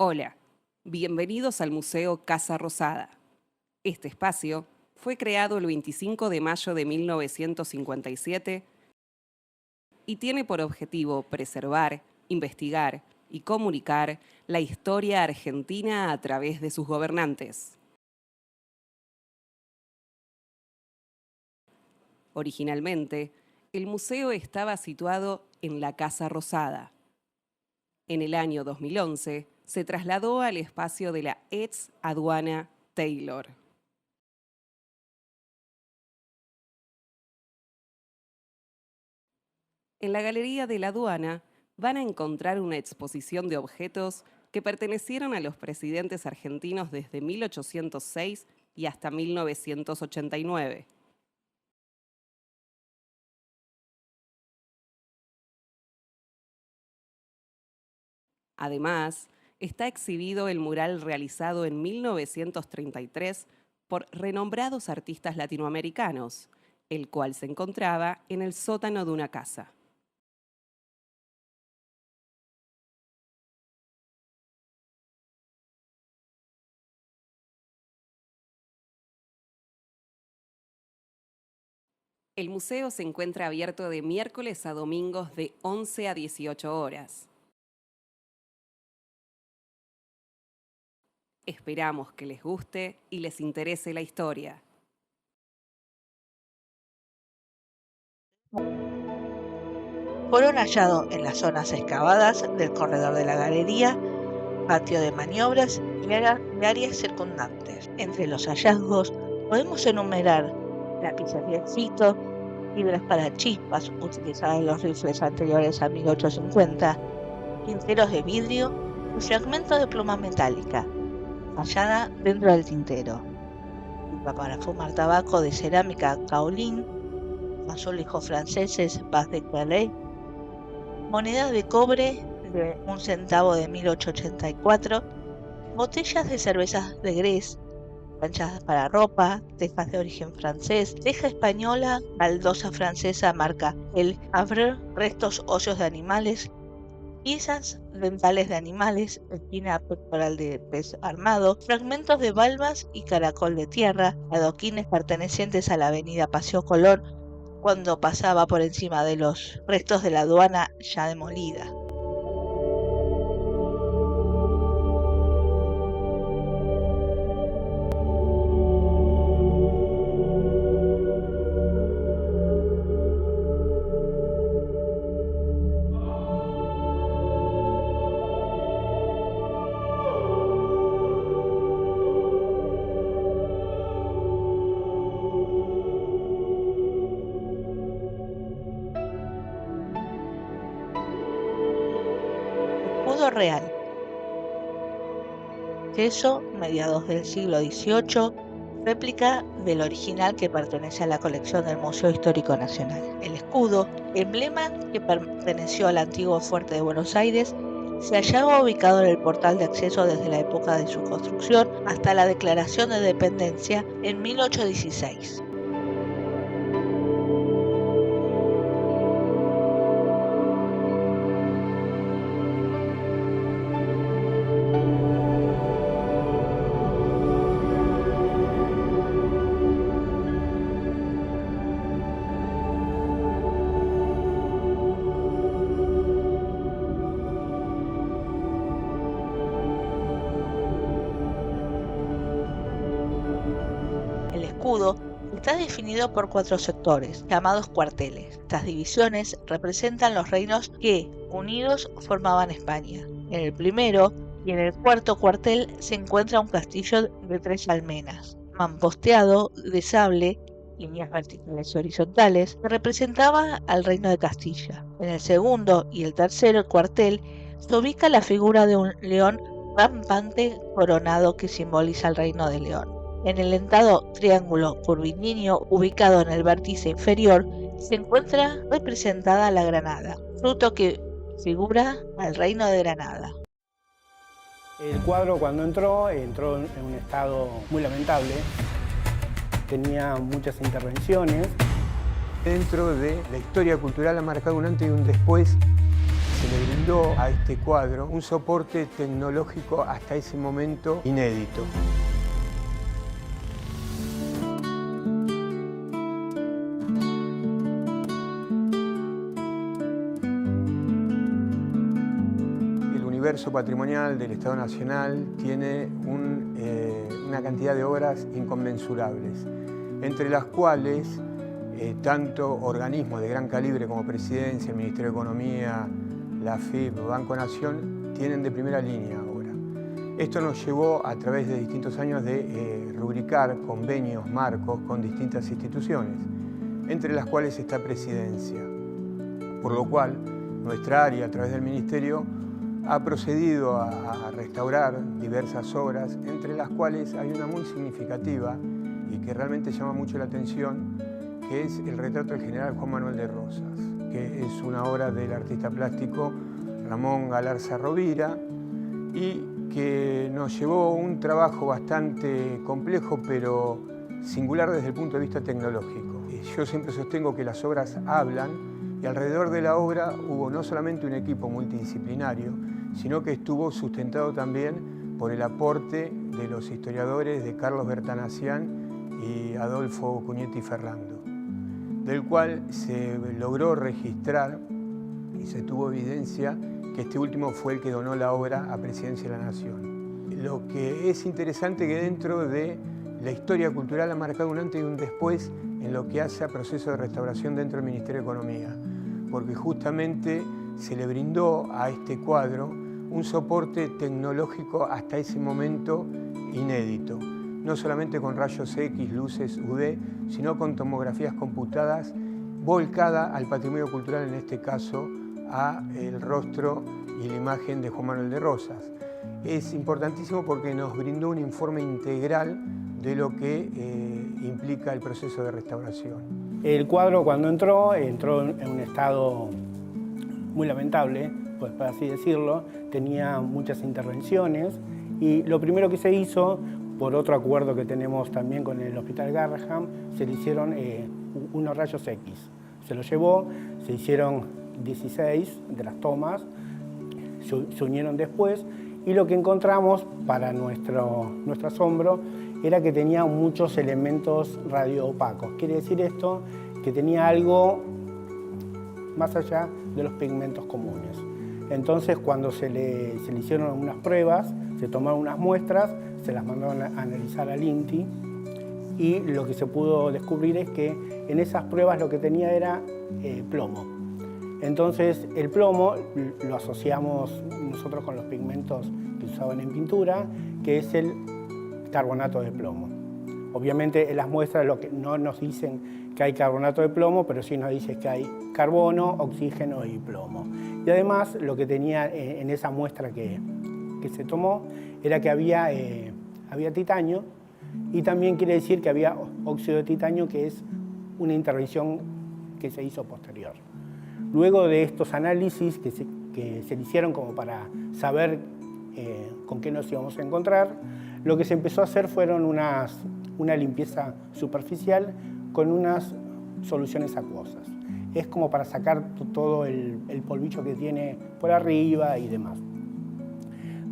Hola, bienvenidos al Museo Casa Rosada. Este espacio fue creado el 25 de mayo de 1957 y tiene por objetivo preservar, investigar y comunicar la historia argentina a través de sus gobernantes. Originalmente, el museo estaba situado en la Casa Rosada. En el año 2011, se trasladó al espacio de la ex aduana Taylor. En la Galería de la Aduana van a encontrar una exposición de objetos que pertenecieron a los presidentes argentinos desde 1806 y hasta 1989. Además, está exhibido el mural realizado en 1933 por renombrados artistas latinoamericanos, el cual se encontraba en el sótano de una casa. El museo se encuentra abierto de miércoles a domingos de 11 a 18 horas. Esperamos que les guste y les interese la historia. Fueron hallados en las zonas excavadas del corredor de la galería, patio de maniobras y áreas circundantes. Entre los hallazgos podemos enumerar lápices de éxito, fibras para chispas utilizadas en los rifles anteriores a 1850, tinteros de vidrio y fragmentos de pluma metálica, hallada dentro del tintero. Pipa para fumar tabaco de cerámica Kaolin, azulejos franceses Bas de Calais, monedas de cobre de 1 centavo de 1884, botellas de cervezas de Grés, planchas para ropa, tejas de origen francés, teja española, baldosa francesa marca El Havre, restos óseos de animales, piezas dentales de animales, espina pectoral de pez armado, fragmentos de valvas y caracol de tierra, adoquines pertenecientes a la avenida Paseo Colón cuando pasaba por encima de los restos de la aduana ya demolida. Escudo real. Yeso, mediados del siglo XVIII, réplica del original que pertenece a la colección del Museo Histórico Nacional. El escudo, emblema que perteneció al antiguo fuerte de Buenos Aires, se hallaba ubicado en el portal de acceso desde la época de su construcción hasta la declaración de dependencia en 1816. El escudo está definido por 4 sectores, llamados cuarteles. Estas divisiones representan los reinos que, unidos, formaban España. En el primero y en el cuarto cuartel se encuentra un castillo de 3 almenas, mamposteado de sable, líneas verticales y horizontales, que representaba al reino de Castilla. En el segundo y el tercer cuartel se ubica la figura de un león rampante coronado que simboliza el reino de León. En el dentado triángulo curvilíneo ubicado en el vértice inferior se encuentra representada la granada, fruto que figura al reino de Granada. El cuadro cuando entró en un estado muy lamentable, tenía muchas intervenciones. Dentro de la historia cultural ha marcado un antes y un después. se le brindó a este cuadro un soporte tecnológico hasta ese momento inédito. El universo patrimonial del Estado Nacional tiene una cantidad de obras inconmensurables, entre las cuales tanto organismos de gran calibre como Presidencia, el Ministerio de Economía, la AFIP, Banco Nación, tienen de primera línea ahora. Esto nos llevó a través de distintos años de rubricar convenios, marcos con distintas instituciones, entre las cuales está Presidencia, por lo cual nuestra área a través del Ministerio ha procedido a restaurar diversas obras, entre las cuales hay una muy significativa y que realmente llama mucho la atención, que es el retrato del general Juan Manuel de Rosas, que es una obra del artista plástico Ramón Galarza Rovira y que nos llevó un trabajo bastante complejo pero singular desde el punto de vista tecnológico. Yo siempre sostengo que las obras hablan y alrededor de la obra hubo no solamente un equipo multidisciplinario, sino que estuvo sustentado también por el aporte de los historiadores de Carlos Bertanacián y Adolfo Cuñetti Ferrando, del cual se logró registrar y se tuvo evidencia que este último fue el que donó la obra a Presidencia de la Nación. Lo que es interesante que dentro de la historia cultural ha marcado un antes y un después en lo que hace a proceso de restauración dentro del Ministerio de Economía, porque justamente se le brindó a este cuadro un soporte tecnológico hasta ese momento inédito, no solamente con rayos X, luces UV, sino con tomografías computadas volcada al patrimonio cultural, en este caso a el rostro y la imagen de Juan Manuel de Rosas. Es importantísimo porque nos brindó un informe integral de lo que implica el proceso de restauración. El cuadro cuando entró en un estado muy lamentable, pues para así decirlo, tenía muchas intervenciones y lo primero que se hizo, por otro acuerdo que tenemos también con el Hospital Garrahan, se le hicieron unos rayos X. Se los llevó, se hicieron 16 de las tomas, se unieron después y lo que encontramos para nuestro asombro era que tenía muchos elementos radioopacos. Quiere decir esto que tenía algo más allá de los pigmentos comunes. Entonces, cuando se le hicieron unas pruebas, se tomaron unas muestras, se las mandaron a analizar al INTI y lo que se pudo descubrir es que en esas pruebas lo que tenía era plomo. Entonces, el plomo lo asociamos nosotros con los pigmentos que usaban en pintura, que es el carbonato de plomo. Obviamente, en las muestras lo que no nos dicen que hay carbonato de plomo, pero sí nos dice que hay carbono, oxígeno y plomo. Y además, lo que tenía en esa muestra que se tomó era que había titanio y también quiere decir que había óxido de titanio, que es una intervención que se hizo posterior. Luego de estos análisis que se le hicieron como para saber con qué nos íbamos a encontrar, lo que se empezó a hacer fueron una limpieza superficial con unas soluciones acuosas. Es como para sacar todo el polvillo que tiene por arriba y demás.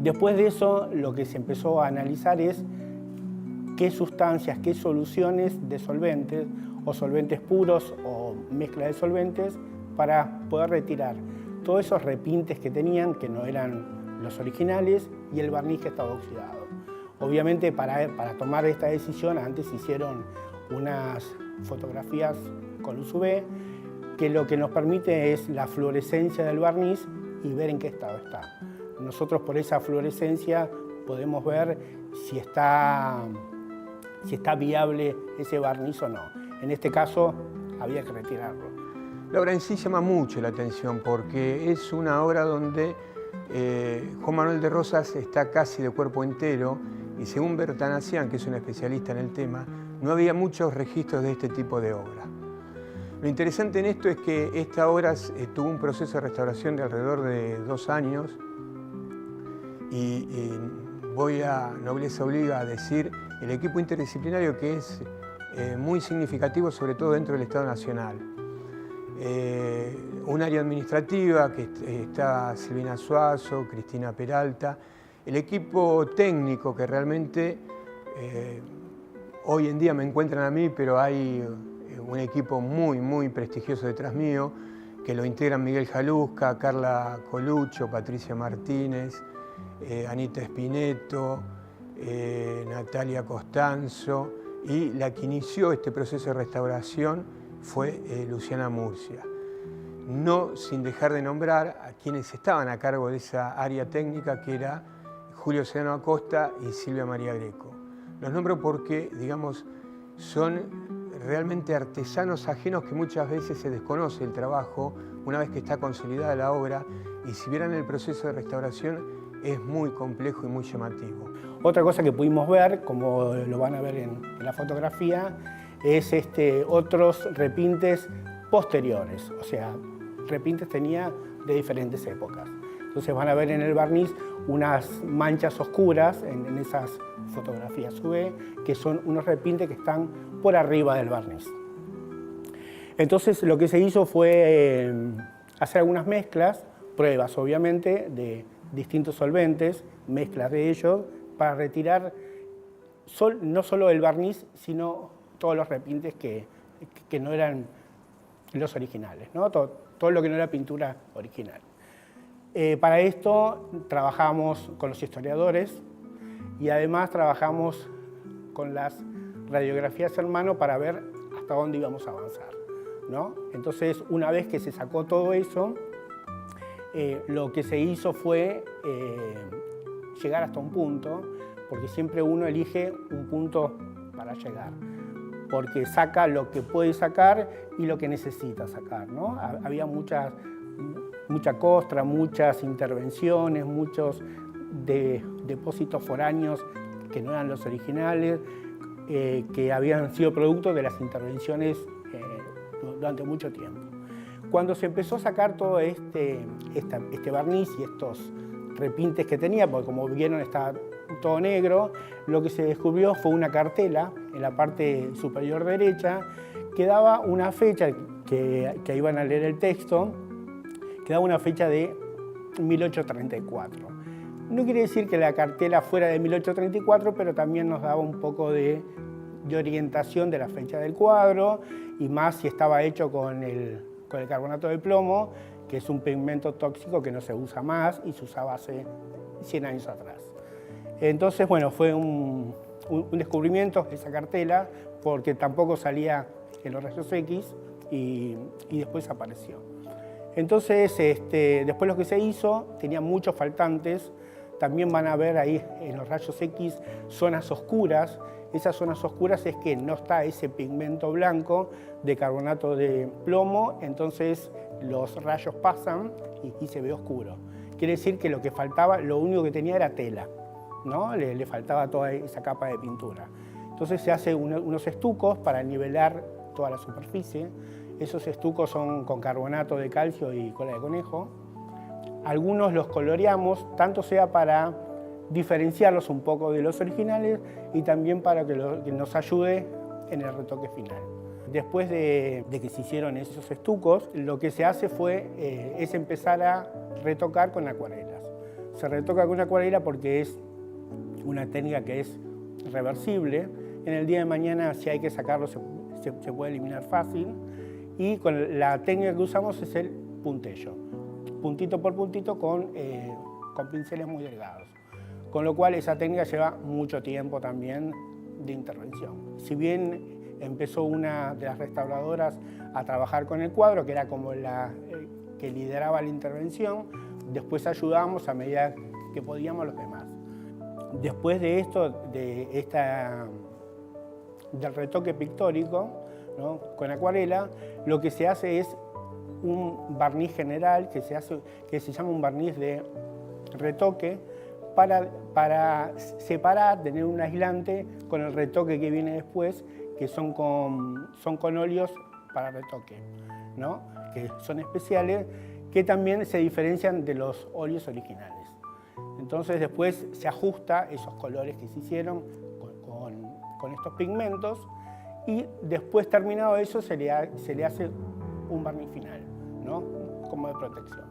Después de eso, lo que se empezó a analizar es qué sustancias, qué soluciones de solventes, o solventes puros o mezcla de solventes, para poder retirar todos esos repintes que tenían, que no eran los originales, y el barniz que estaba oxidado. Obviamente, para tomar esta decisión, antes hicieron unas fotografías con luz UV, que lo que nos permite es la fluorescencia del barniz y ver en qué estado está. Nosotros por esa fluorescencia podemos ver si está viable ese barniz o no. En este caso había que retirarlo. La obra en sí llama mucho la atención porque es una obra donde Juan Manuel de Rosas está casi de cuerpo entero y según Bertanacián, que es un especialista en el tema, no había muchos registros de este tipo de obra. Lo interesante en esto es que esta obra tuvo un proceso de restauración de alrededor de 2 años y voy a nobleza obliga a decir el equipo interdisciplinario que es muy significativo, sobre todo dentro del Estado Nacional. un área administrativa que está Silvina Suazo, Cristina Peralta, el equipo técnico que realmente hoy en día me encuentran a mí, pero hay un equipo muy prestigioso detrás mío, que lo integran Miguel Jalusca, Carla Colucho, Patricia Martínez, Anita Espineto, Natalia Costanzo, y la que inició este proceso de restauración fue Luciana Murcia. No sin dejar de nombrar a quienes estaban a cargo de esa área técnica, que era Julio Sedano Acosta y Silvia María Greco. Los nombro porque, digamos, son realmente artesanos ajenos que muchas veces se desconoce el trabajo una vez que está consolidada la obra, y si vieran el proceso de restauración es muy complejo y muy llamativo. Otra cosa que pudimos ver, como lo van a ver en la fotografía, es otros repintes posteriores, o sea, repintes tenía de diferentes épocas. Entonces van a ver en el barniz unas manchas oscuras en esas fotografías UV, que son unos repintes que están por arriba del barniz. Entonces lo que se hizo fue hacer algunas mezclas, pruebas obviamente, de distintos solventes, mezclas de ellos, para retirar no solo el barniz, sino todos los repintes que no eran los originales, ¿no? Todo lo que no era pintura original. Para esto trabajamos con los historiadores y además trabajamos con las radiografías en mano para ver hasta dónde íbamos a avanzar, ¿no? Entonces, una vez que se sacó todo eso, lo que se hizo fue llegar hasta un punto, porque siempre uno elige un punto para llegar, porque saca lo que puede sacar y lo que necesita sacar, ¿no? Había mucha costra, muchas intervenciones, muchos depósitos foráneos que no eran los originales, que habían sido producto de las intervenciones durante mucho tiempo. Cuando se empezó a sacar todo este barniz y estos repintes que tenía, porque como vieron estaba todo negro, lo que se descubrió fue una cartela en la parte superior derecha que daba una fecha, que ahí van a leer el texto, que daba una fecha de 1834. No quiere decir que la cartela fuera de 1834, pero también nos daba un poco de orientación de la fecha del cuadro, y más si estaba hecho con el carbonato de plomo, que es un pigmento tóxico que no se usa más y se usaba hace 100 años atrás. Entonces, bueno, fue un descubrimiento esa cartela, porque tampoco salía en los rayos X y después apareció. Entonces, después lo que se hizo, tenía muchos faltantes. También van a ver ahí en los rayos X zonas oscuras. Esas zonas oscuras es que no está ese pigmento blanco de carbonato de plomo, entonces los rayos pasan y se ve oscuro. Quiere decir que lo que faltaba, lo único que tenía era tela, ¿no? Le faltaba toda esa capa de pintura. Entonces se hace unos estucos para nivelar toda la superficie. Esos estucos son con carbonato de calcio y cola de conejo. Algunos los coloreamos, tanto sea para diferenciarlos un poco de los originales y también para que nos ayude en el retoque final. Después de que se hicieron esos estucos, lo que se hace es empezar a retocar con acuarelas. Se retoca con acuarela porque es una técnica que es reversible. En el día de mañana, si hay que sacarlo, se puede eliminar fácil. Y con la técnica que usamos es el puntello, puntito por puntito con pinceles muy delgados. Con lo cual esa técnica lleva mucho tiempo también de intervención. Si bien empezó una de las restauradoras a trabajar con el cuadro, que era como la que lideraba la intervención, después ayudábamos a medida que podíamos los demás. Después de esto, del retoque pictórico, ¿no? Con acuarela, lo que se hace es un barniz general que se llama un barniz de retoque para separar, tener un aislante con el retoque que viene después, que son con óleos para retoque, ¿no? Que son especiales, que también se diferencian de los óleos originales. Entonces después se ajusta esos colores que se hicieron con estos pigmentos, y después terminado eso se le hace un barniz final, ¿no? Como de protección.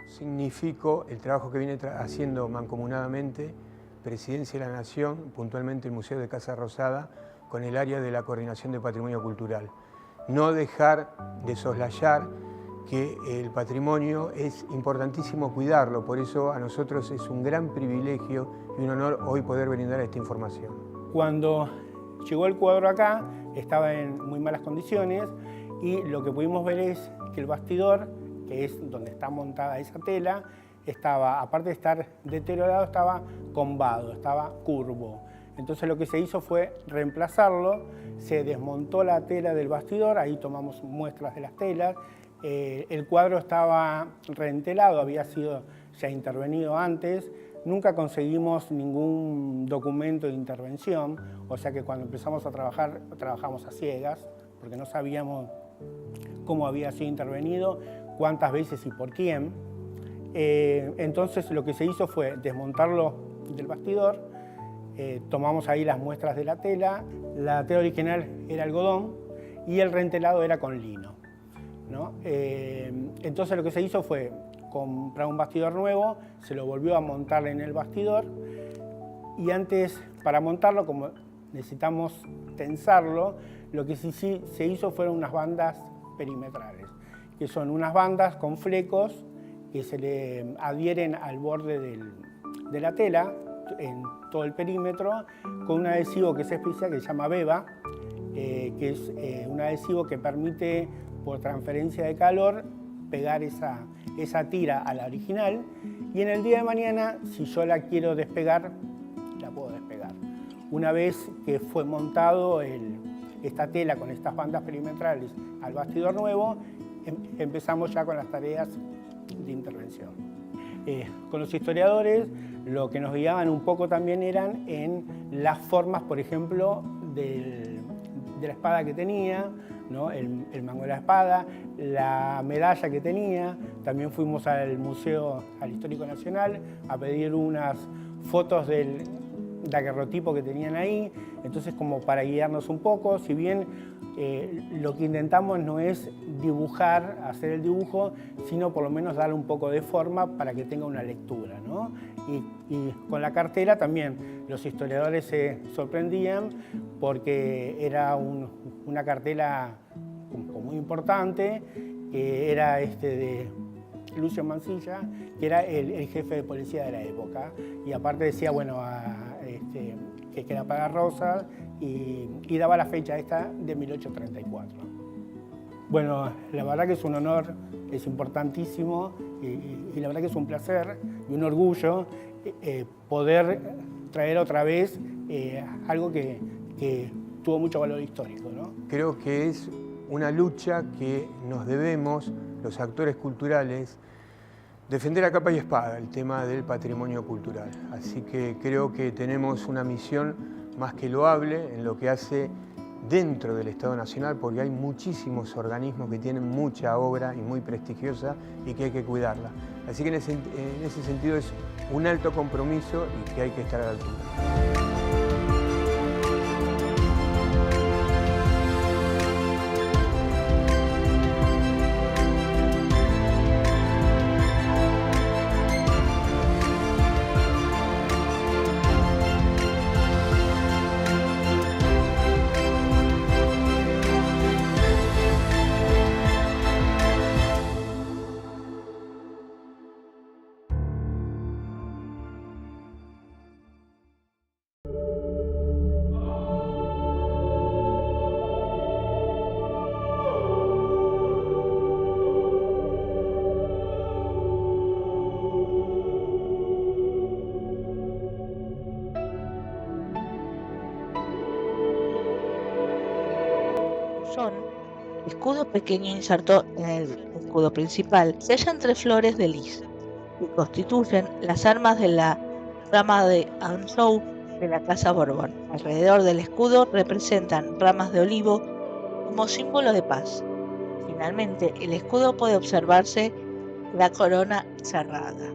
Significó el trabajo que viene haciendo mancomunadamente Presidencia de la Nación, puntualmente el Museo de Casa Rosada, con el área de la coordinación de patrimonio cultural. No dejar de soslayar que el patrimonio es importantísimo cuidarlo, por eso a nosotros es un gran privilegio y un honor hoy poder brindar esta información. Cuando llegó el cuadro acá, estaba en muy malas condiciones y lo que pudimos ver es que el bastidor, que es donde está montada esa tela, estaba, aparte de estar deteriorado, estaba combado, estaba curvo. Entonces lo que se hizo fue reemplazarlo, se desmontó la tela del bastidor, ahí tomamos muestras de las telas, el cuadro estaba reentelado, había sido ya intervenido antes, nunca conseguimos ningún documento de intervención, o sea que cuando empezamos a trabajar, trabajamos a ciegas, porque no sabíamos cómo había sido intervenido, cuántas veces y por quién. Entonces lo que se hizo fue desmontarlo del bastidor, tomamos ahí las muestras de la tela original era algodón y el reentelado era con lino, ¿no? Entonces lo que se hizo fue comprar un bastidor nuevo, se lo volvió a montar en el bastidor y antes, para montarlo, como necesitamos tensarlo, lo que sí se hizo fueron unas bandas perimetrales, que son unas bandas con flecos que se le adhieren al borde de la tela, en todo el perímetro, con un adhesivo que es especial, que se llama Beba, que es un adhesivo que permite, por transferencia de calor, pegar esa tira a la original, y en el día de mañana, si yo la quiero despegar, la puedo despegar. Una vez que fue montado esta tela con estas bandas perimetrales al bastidor nuevo, empezamos ya con las tareas de intervención. Con los historiadores, lo que nos guiaban un poco también eran en las formas, por ejemplo, de la espada que tenía, ¿no? El mango de la espada, la medalla que tenía. También fuimos al Museo, al Histórico Nacional, a pedir unas fotos del daguerrotipo que tenían ahí, entonces como para guiarnos un poco, si bien lo que intentamos no es dibujar, hacer el dibujo, sino por lo menos darle un poco de forma para que tenga una lectura, ¿no? Y con la cartera también los historiadores se sorprendían porque era una cartela muy importante, que era de Lucio Mansilla, que era el jefe de policía de la época, y aparte decía, bueno, que era para Rosas, y daba la fecha esta de 1834. Bueno, la verdad que es un honor, es importantísimo, y la verdad que es un placer y un orgullo poder traer otra vez algo que tuvo mucho valor histórico, ¿no? Creo que es una lucha que nos debemos, los actores culturales, defender a capa y espada el tema del patrimonio cultural. Así que creo que tenemos una misión más que loable en lo que hace dentro del Estado Nacional, porque hay muchísimos organismos que tienen mucha obra y muy prestigiosa y que hay que cuidarla. Así que en ese sentido es un alto compromiso y que hay que estar a la altura. Escudo pequeño inserto en el escudo principal, se hallan 3 flores de lis, que constituyen las armas de la rama de Anjou de la Casa Borbón. Alrededor del escudo representan ramas de olivo como símbolo de paz. Finalmente, el escudo puede observarse la corona cerrada.